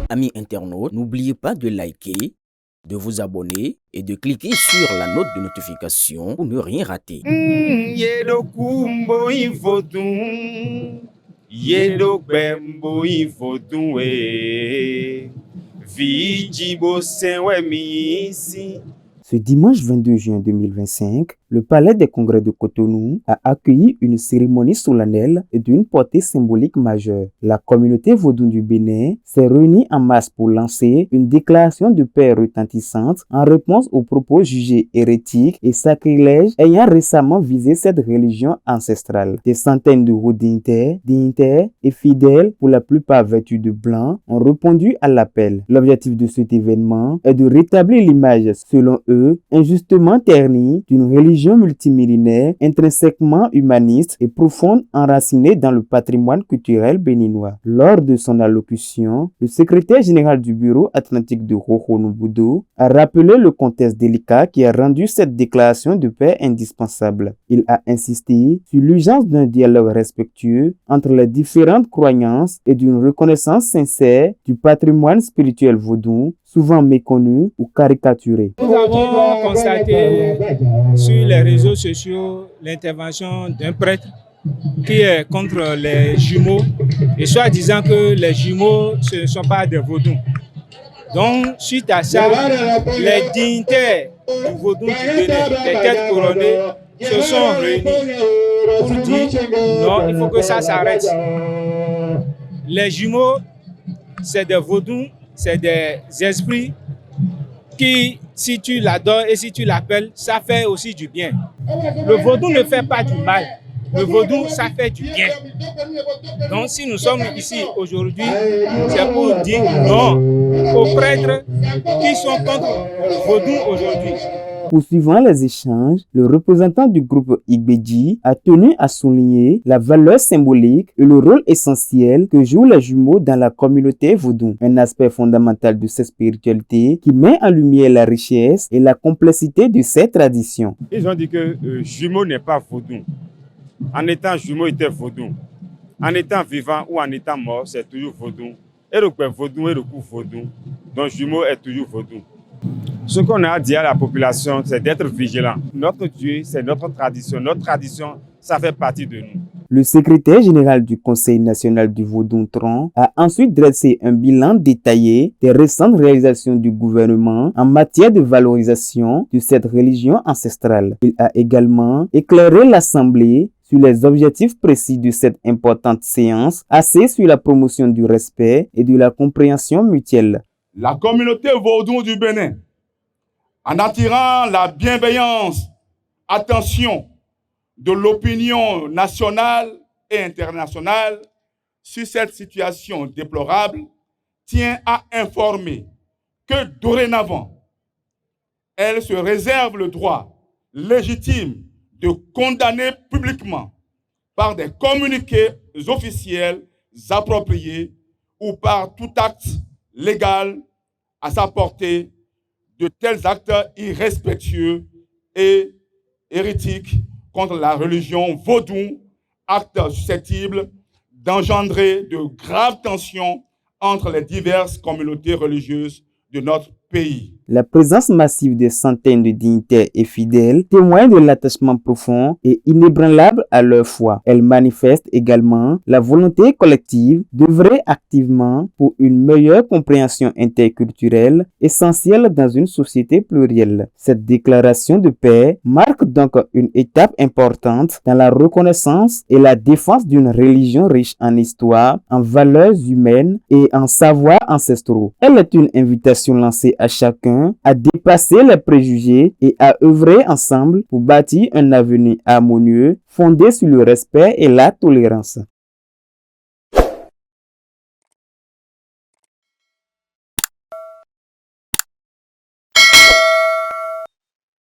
Amis internautes, n'oubliez pas de liker, de vous abonner et de cliquer sur la note de notification pour ne rien rater. Yedo kumbo infodun, yedo bembo infodun vijibo senwe misi. Ce dimanche 22 juin 2025, le Palais des Congrès de Cotonou a accueilli une cérémonie solennelle et d'une portée symbolique majeure. La communauté vaudou du Bénin s'est réunie en masse pour lancer une déclaration de paix retentissante en réponse aux propos jugés hérétiques et sacrilèges ayant récemment visé cette religion ancestrale. Des centaines de hauts dignitaires et fidèles, pour la plupart vêtus de blanc, ont répondu à l'appel. L'objectif de cet événement est de rétablir l'image, selon eux, injustement ternie d'une religion multimillénaire, intrinsèquement humaniste et profonde, enracinée dans le patrimoine culturel béninois. Lors de son allocution, le secrétaire général du bureau atlantique de Rohonouboudou a rappelé le contexte délicat qui a rendu cette déclaration de paix indispensable. Il a insisté sur l'urgence d'un dialogue respectueux entre les différentes croyances et d'une reconnaissance sincère du patrimoine spirituel vaudou, souvent méconnu ou caricaturé. Nous avons constaté sur les réseaux sociaux l'intervention d'un prêtre qui est contre les jumeaux et soit disant que les jumeaux ce ne sont pas des vaudous. Donc, suite à ça, les dignitaires du vaudou du Bénin, les têtes couronnées, se sont réunis pour dire non, il faut que ça s'arrête. Les jumeaux, c'est des vaudous, c'est des esprits qui, si tu l'adores et si tu l'appelles, ça fait aussi du bien. Le vaudou ne fait pas du mal. Le vaudou, ça fait du bien. Donc, si nous sommes ici aujourd'hui, c'est pour dire non aux prêtres qui sont contre le vaudou aujourd'hui. Poursuivant les échanges, le représentant du groupe Igbeji a tenu à souligner la valeur symbolique et le rôle essentiel que jouent les jumeaux dans la communauté vaudou, un aspect fondamental de cette spiritualité qui met en lumière la richesse et la complexité de ces traditions. Ils ont dit que jumeau n'est pas vaudou. En étant jumeau, il était vaudou. En étant vivant ou en étant mort, c'est toujours vaudou. Et le vaudou et le coup vaudou. Donc jumeau est toujours vaudou. Ce qu'on a dit à la population, c'est d'être vigilant. Notre Dieu, c'est notre tradition. Notre tradition, ça fait partie de nous. Le secrétaire général du Conseil national du Vaudou Tron a ensuite dressé un bilan détaillé des récentes réalisations du gouvernement en matière de valorisation de cette religion ancestrale. Il a également éclairé l'Assemblée sur les objectifs précis de cette importante séance, axée sur la promotion du respect et de la compréhension mutuelle. La communauté vaudou du Bénin, en attirant la bienveillance, attention de l'opinion nationale et internationale sur cette situation déplorable, tient à informer que dorénavant, elle se réserve le droit légitime de condamner publiquement par des communiqués officiels appropriés ou par tout acte légal à sa portée de tels actes irrespectueux et hérétiques contre la religion vaudou, actes susceptibles d'engendrer de graves tensions entre les diverses communautés religieuses de notre pays. La présence massive des centaines de dignitaires et fidèles témoigne de l'attachement profond et inébranlable à leur foi. Elle manifeste également la volonté collective d'œuvrer activement pour une meilleure compréhension interculturelle essentielle dans une société plurielle. Cette déclaration de paix marque donc une étape importante dans la reconnaissance et la défense d'une religion riche en histoire, en valeurs humaines et en savoirs ancestraux. Elle est une invitation lancée à chacun à dépasser les préjugés et à œuvrer ensemble pour bâtir un avenir harmonieux fondé sur le respect et la tolérance.